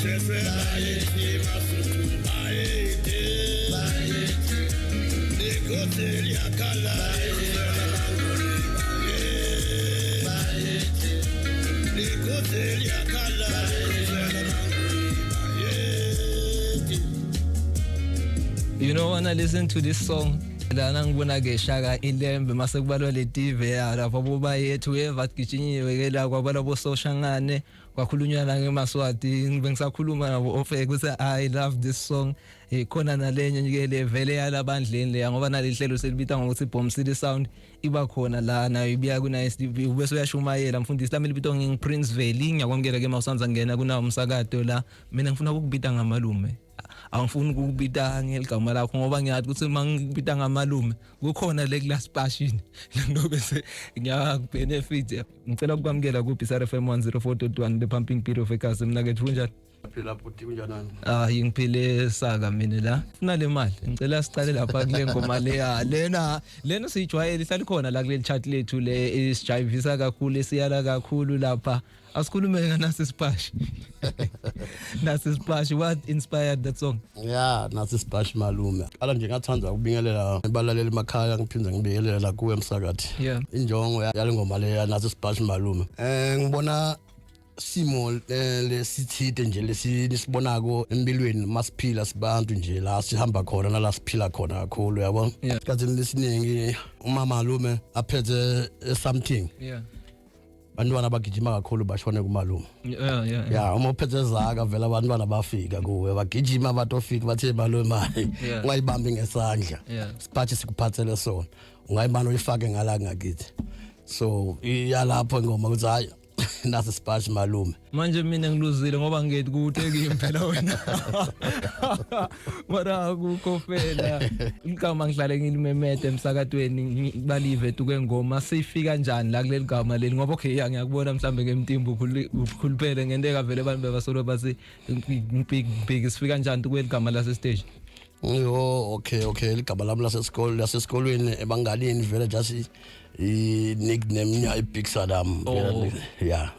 You know, when I listen to this song, lana ngibona ke Shaka Ilembe mase kubalwa le TV lapho boba yethu evatkichinyiwe ke la kwabala bo Soshangane kwakhulunywa la ngeMaswati ngibe ngisakhuluma nabo ofeke ukuthi I love this song khona nalenye ke le vele yalabandleni le ngoba nalihlelo selibita ngokuthi Bomb City Sound iba khona la nayo ibiya ku Nice TV ubese uyashumayela mfundisi lami libito ngi Prince Valley ngiyakwamukela ke mawusanza ngena kuna umsakato la mina ngifuna ukubita ngamalume angifuni ukubita ngeligama lakho ngoba ngiyathi ukuthi mangibita ngamalume kukhona le class passion ngoba se ngiyabenefit ngicela ukwamukela ku Bizarre FM 104.1 the pumping beat of Ekas mina ke kunjani phela futhi kunjani ngiphile saka mina la funa le mali ngicela siqale lapha kule ngoma le lena siyijwayele ihlala khona la kule chat lethu le isijayivisa kakhulu esiyala kakhulu lapha asikhulume nasi Splash nasi Splash what inspired that song yeah nasi Splash malume ala nje ngathanda ukubingelela abalaleli emakhaya ngiphinza ngibingelela kuwe emsakathi injongo yale ngoma le nasi Splash malume ngibona simo lesithide nje lesibonako empilweni masiphila sibantu nje la sihamba khona nala siphila khona kakhulu yabo isikhathini lesiningi umama malume aphethe something bantwana bagijima kakhulu bashone kumalume yeah uma uphethe zaka vela abantwana bafika kuwe bagijima batofika bathe malume ungayibambi ngesandla siphathi sikuphathele sona ungayibani uyifake ngala ngakithi so iyalapho ingoma ukuthi hayi nasi Splash malume manje mina ngiluzile ngoba ngithi kutheke impela wena mara ukufela igama ngihlale ngilimemede emsakatweni balive tuke ngoma sifika kanjani la kuleli gama leli ngoba okay ngiyakubona mhlambe ngemtimba ukhuluphele ngenteka vele abantu bebasolo basi big sifika kanjani tuke igama la stage yo okay ligama lami lasesikolweni ebangalini vele just nickname ya Big Saddam yeah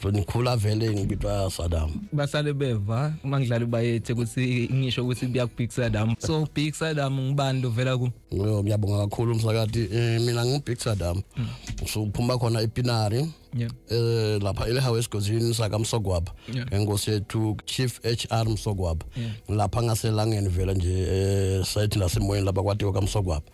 so nikhula vele ngibitwa Saddam basale beva mangidlala bayethe ukuthi ngisho ukuthi kuya ku Big Saddam so Big Saddam ngibando vela ku ngiyabonga kakhulu umsakati mina ngi Big Saddam so uphuma khona ePinari lapha elehawe esigodini saka Msogwaba engosethu Chief HR Msogwaba lapha ngaselangeni vela nje site lasemoyeni lapha kwatiwa kaMsogwaba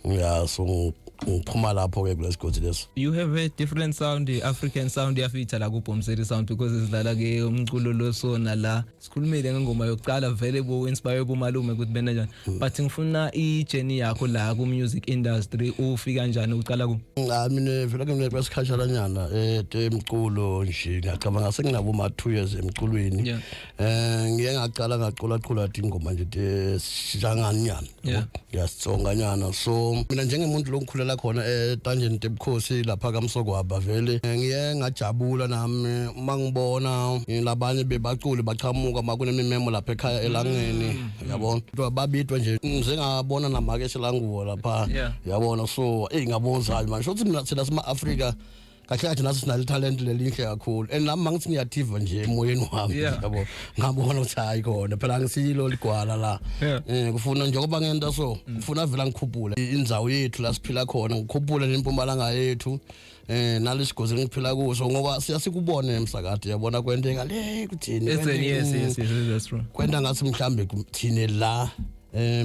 yeah so uphuma lapho ke kulesigodi leso you have a different sound the African sound yafitha la ku Bomb City Sound because isidlala ke umculo losona la sikhulumile ngengoma yokuqala vele bo inspire bomalume ukuthi bena njani but ngifuna I journey yakho la ku music industry ufika kanjani uqala ku mina vele ke ngesikhatshala nyana emculo nje ngicabanga senginabo ma 2 years emculweni ngiye ngaqala ingoma nje sijangani nyana yasitsonga nyana so mina njengemuntu longikhula la khona eTanjeni Tebukhosi lapha kaMsogwaba vele ngiye ngajabula nami mangibona labanye bebaculi baqhamuka makunemimemo lapha ekhaya elangeni yabona babitwa nje ngizengabona namake selanguwo lapha yabona so ngabonza manje shothi mina thina sima Africa kahle nathi sinale talent lelihle kakhulu and nami mangithi ngiyativa nje emoyeni wami yabo ngabona ukuthi hayi khona phela ngisilo ligwala la kufuna njengoba ngenta so kufuna vela ngikhuphula indzawo yethu la siphila khona ngikhuphula nempumalanga yethu nalesigozi ngiphila kuso ngoba siyasikubona emsakade yabona kwenteka le kuthini yes that's true kwenta ngathi mhlambe kuthine la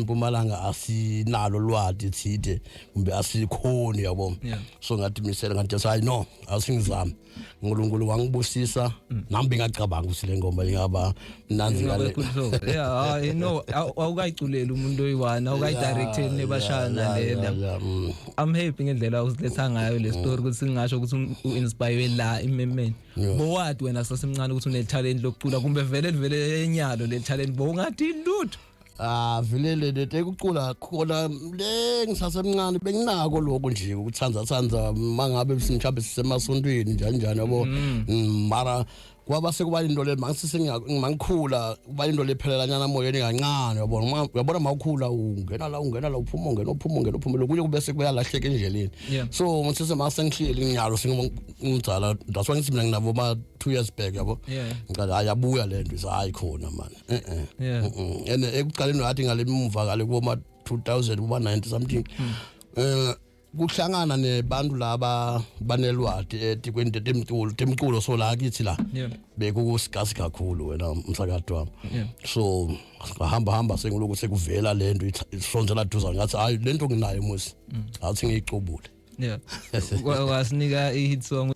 Mpumalanga asinalo lwadi thide kumbe asikhoni yabo so ngathi misela ngathi hayi no asingizami uNkulunkulu wangibusisa nami ngicabanga ukuthi le ngoma ingaba mnanzi ngale yeah I know awukayiculela umuntu oyiwana awukayidirectele nebashana lela I'm happy ngendlela usiletha ngayo le story ukuthi ngisho ukuthi uinspire la imemeni bo wathi wena sasemncane ukuthi une talent lokucula kumbe vele enyalo le talent bo ungathi lutho vele le ukucula khona le ngisasemncane benginako lokho nje ukuthanza mangabe mhlawumbe sisemasontweni njani yabo mara kwaba sekuba into le mangikhula kuba into lephelela nyana moyeni kancane uyabona mawukhula ungena la uphuma ungena kuye kube sekuyalahleka endleleni so mase masengihleli nginyalo singumdzala that's why ngithi mina nginabo ma 2 years back yabo ngicela ayabuya lento hayi khona man and ekuqaleni ngathi ngale muva kale kuma 2000 kuba 90 something kuhlangana nebantu laba banelwadi etikwente temculo so la kithi la bekukusikasi kakhulu wena umsakade wami so hamba sengiloku sekuvela lento isonzela duza ngathi hayi lento nginayo musi athi ngiyicubule wasinika i-hit song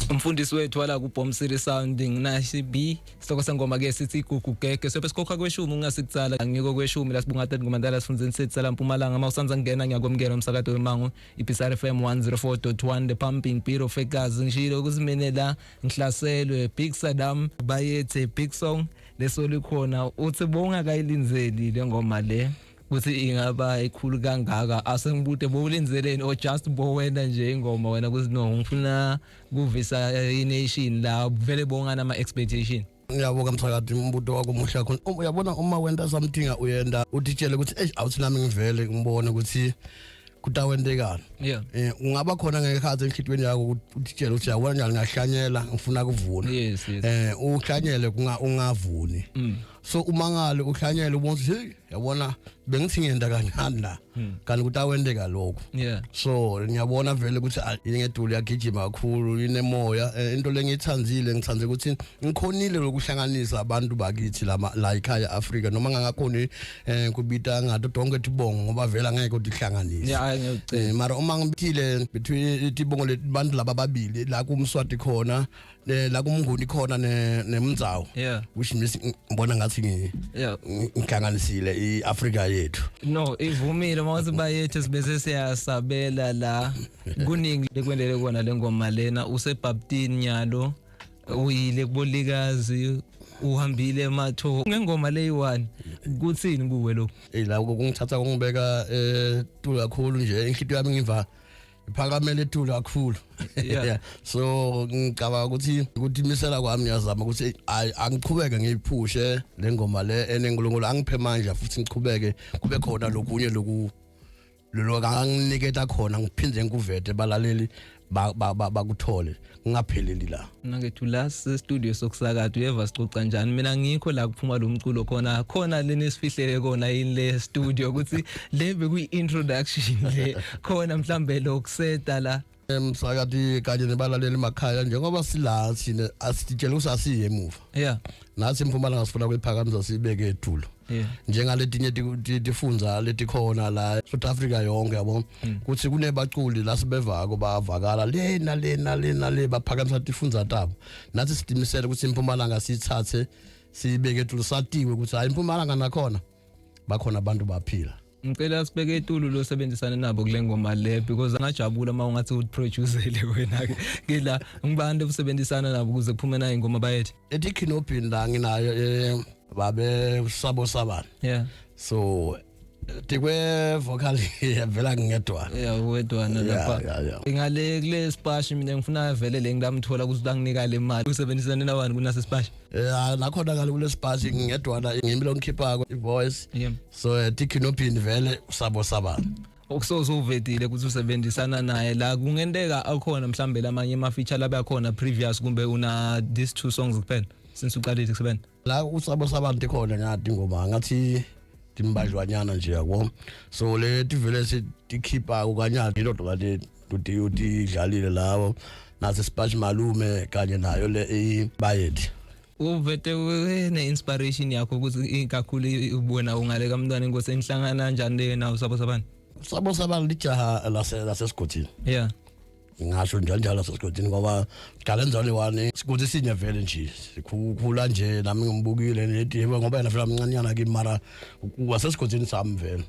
umfundisi wethu wala ku Bomb City Sounding nashi B soko sengoma ke sithi igugugeke so besikhokha kweshumi ungasikutsala ngiko kweshumi lasibungathe ngomandala sifundzeni sithi sala Mpumalanga mawusanza ngena ngiyakwamukela umsakado wemango iBSR FM 104.1 the pumping beat of egazi ngishilo kuzimene la ngihlaselwe Big Saddam bayethe big song leso likhona uthi bonga kayilinzeli le ngoma le kuthi ingaba ikhulu kangaka asengibude bowulenzeleni o just bowena nje ingoma wena kuzino ngifuna kuvisa ination la vele bongana ama expectation ngiyabonga msakade umbuto wakho muhla khona uyabona uma wenta something uyenda utitshele ukuthi awuthi nami ngivele ngibone ukuthi kutawendekana ungaba khona ngekhathi enhlitweni yakho utitshele ukuthi yabona njalo ngahlanyela ngifuna kuvuna uhlanyele ungavuni so umangale uhlanyele ubona ukuthi yabona bengithi ngiyenda kancane la kanti kutawendeka lokho so ngiyabona vele ukuthi ingeduli yagijima kakhulu inemoya into lengithanzile ngithanze ukuthi ngikhonile lokuhlanganisa abantu bakithi la ekhaya Africa noma ngakakhoni kubita ngato donke tibongo ngoba vele angeke udihlanganise mara uma ngibithile between tibongo lebantu laba babili la kumswati khona la kumnguni khona nemndzawo which means ngibona ngathi ngihlanganisile iAfrica yethu no ivumile mawuthi bayethu sibese siyasabela la kuningi lekwendele kona lengoma lena usebaptini nyalo uyile kubolikazi uhambile ematho ngengoma leyi1 kuthini kuwe lo la kungithatha kungibeka tulu kakhulu nje inhlito yami ngiva iphakamele etulu kakhulu so ngicabanga ukuthi misela kwami ngiyazama ukuthi angiqhubeke ngiyiphushe lengoma le enenkulunkulu angiphe manje futhi ngiqhubeke kube khona lokunye lo kanginiketa khona ngiphinde ngikuvete balaleli bakuthole ngingapheleli la nangethu la studio sokusakade uyeva sicoca kanjani mina ngikho la kuphuma lo mculo khona leni sifihlele kona yini le studio ukuthi le bekuyi introduction le khona mhlambe lokuseta la msakade kanye nebalaleli emakhaya njengoba sila thina asitshela usasiye emuva nathi Mpumalanga sifuna kwephakamisa sibeke ethulo njengaletinye tifunza letikhona la South Africa yonke yabo kuthi kunebaculi la sibevako bavakala lena le baphakamisa tifunza tabo nathi sidimisele ukuthi Mpumalanga sithathe sibeke ethulo satiwe ukuthi hayi Mpumalanga nakhona bakhona abantu baphila ngicela sibeke etulu lo sebenzisana nabo kule ngoma le because ngajabula mawungathi uproducele wena ke la ngibantu usebenzisana nabo ukuze kuphume nayo ingoma bayethu ethi Kinopin la nginayo babe sabo sabana so tikwe vocal yavela ngedwana wedwana lapha ngale kule spash mina ngifuna vele le ngidamthola ukuthi banginika le mali usebenzisana nawani kunase spash nakhona kale kule spash ngedwana ngimilo ngikhipha ivoice so Kinopin vele sabo sabana okusozovetile ukuthi usebenzisana naye la kungendeka akhona mhlambe lamanye ama feature labe akhona previous kumbe una these 2 songs kuphela since uqalile kusebenza la usabo sabantu khona ngathi ngoma ngathi timbajwanyana nje yabo so le tivele sikhipha ukanyana into kade udidlalile lawo nase spash malume kanye nayo le bayeti uvete ne inspiration yakho ukuthi ikakhulu ubona ungale kamntwana inkosi enihlangana kanjani nawo sabo sabani lijaha la sesigotini ngasho njalo sasikhothini ngoba kalenzane wani sikuthi sinye vele nje sikhula nje nami ngimbukile nethi ngoba yena vela amncanyana kimi mara wasesikhothini sami vele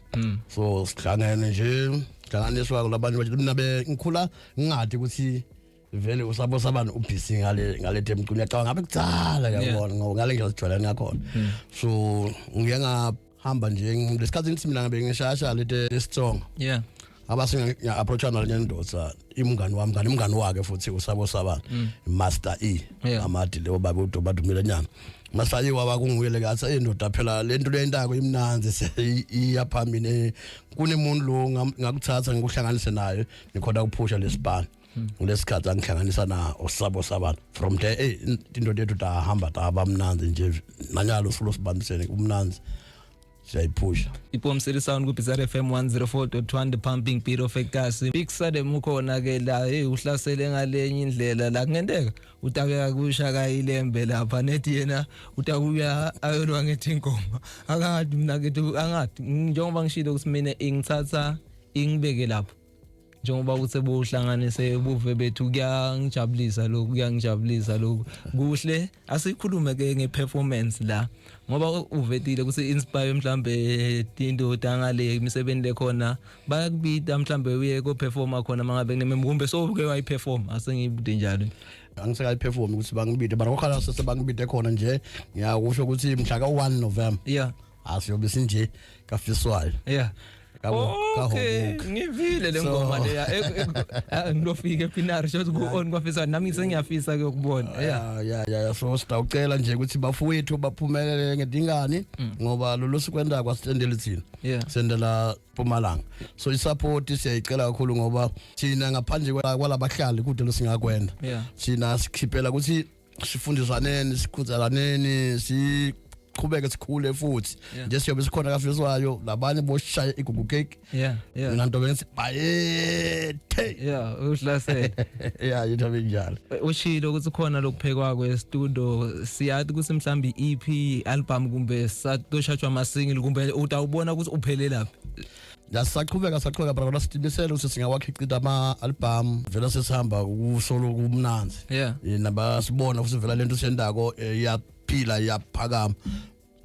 so sihlangene nje hlanganiswa labanye bathi mina ngikhula ngingadi ukuthi vele usabo sabani ubhisi ngale temculo ngiyacabanga ngabe kutsala yabona ngoba ngale ngiyazijwayela ngakhona so ngiyenga hamba nje lesikhathi ngithi mina ngabe ngishasha lete strong yeah abasinga approachana lendoda umngani wakhe futhi usabo sabana Master E amadi leyo baba udobadumile nyana Master E wabakunguyele kathi indoda phela lento lentako imnanzi iyaphambili kunemuntu lo ngakuthatha ngikuhlanganise naye nikhona ukuphusha lesibani lesikhathi angihlanganisa na usabo sabana from there indoda yethu tahamba tabamnanzi nje nanyalo fulo sibambisene umnanzi siyayiphusha iPomcity Sound ku Bizarre FM 104.1 the pumping beat of eGasi Big Sadem ukhona ke la uhlasele ngalenye indlela la kungenteka utakeka kushaka ilembe lapha nethi yena utakuya ayolwa ngethi ingoma akade mina kethi angathi njengoba ngishilo ukuthi mina ingithatha ingibeke lapho njengoba uthi bohlanganise ubuve bethu kuyangijabulisa lokhu kuhle asikhulume ke ngeperformance la ngoba uvetile kuthi inspire mhlambe indoda ngale imisebenzi lekhona bayakubita mhlambe uye ko performa khona mangabe kumbe so uke wayiperform asengibude njalo angiseka perform ukuthi bangibide barokhala sesebangibide khona nje ngiyakusho ukuthi mhla ka 1 November yeah asiyobe sinje kafiswayo yeah okay ngivile lengoma leya ngilofika ePinari shothi ku-on kwafisa nami sengiyafisa ke ukubona yeah so sitawucela nje ukuthi bafowethu baphumelele ngedingani ngoba lolu sikwenda kwasitendele thina sendela Mpumalanga so isupport siyayicela kakhulu ngoba thina ngaphandle kwalabahlali kude losingakwenda thina sikhiphela ukuthi sifundiswaneni sikhuzelaneni qhubeke sikhule futhi nje siyobe sikhona kafiswayo labanye boshaya igugu cake mina nto bengithi bayethe uhlase yithabe njalo ushilo ukuthi khona lokuphekwa kwestudio siyathi ukuthi mhlambi EP album kumbe satoshatshwa amasingle kumbe utawubona ukuthi uphele laphi saqhubeka bra sidimisela ukuthi singawakhicita ama album vela sesihamba kusolo kumnanzi nabasibona futhi vela lento sendako phila yaphakama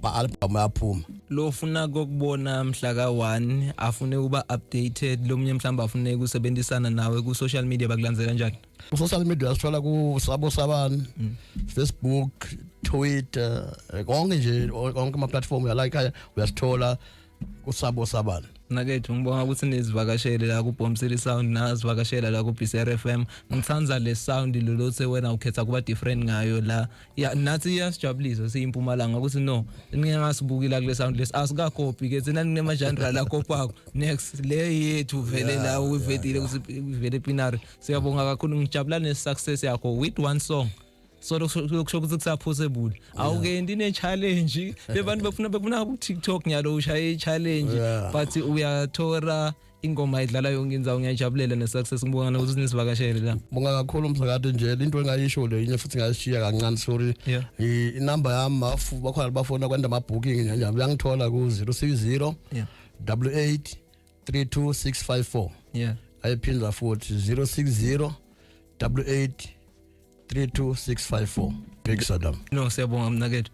ba album yaphuma lo ufuna kokubona mhla ka1 afune kuba updated lomnye mhlamba afune ukusebenzisana nawe ku social media bakulandzela kanjani ku social media sithola ku Sabo Sabana Facebook Twitter konke nje konke ama platform ya like uyasithola ku Sabo Sabana nakethu ngibonga ukuthi nizivakashele la ku Pomcity Sound nazivakashela la ku Bizarre FM ngithanza le sound lolothe wena ukhetha kuba different ngayo la nathi iyasijabulisa siyimpumalanga ukuthi no ngingasibukila kule sound lesi asikakopi ke thina ninema genre la kopako next le yethu vele la uvetile ukuthi vele Pinari siyabonga kakhulu ngijabula nesuccess yakho with one song so lokusho ukuthi kusaphosable awukendi ne challenge bebantu befuna ku TikTok nyalo ushaya challenge but uyathora ingoma idlala yonke indzawo ngiyajabulela nesuccess ngibonga ukuthi nisivakashele la bonga kakhulu umsakade nje into engayisho le inye futhi ngayishiya kancane sorry inamba yami bakhona bafona kwenda ama booking njalo uyangithola ku 060 88 32654 ayiphinda futhi 060 88 32654 Big Sadam no siyabonga mnakethu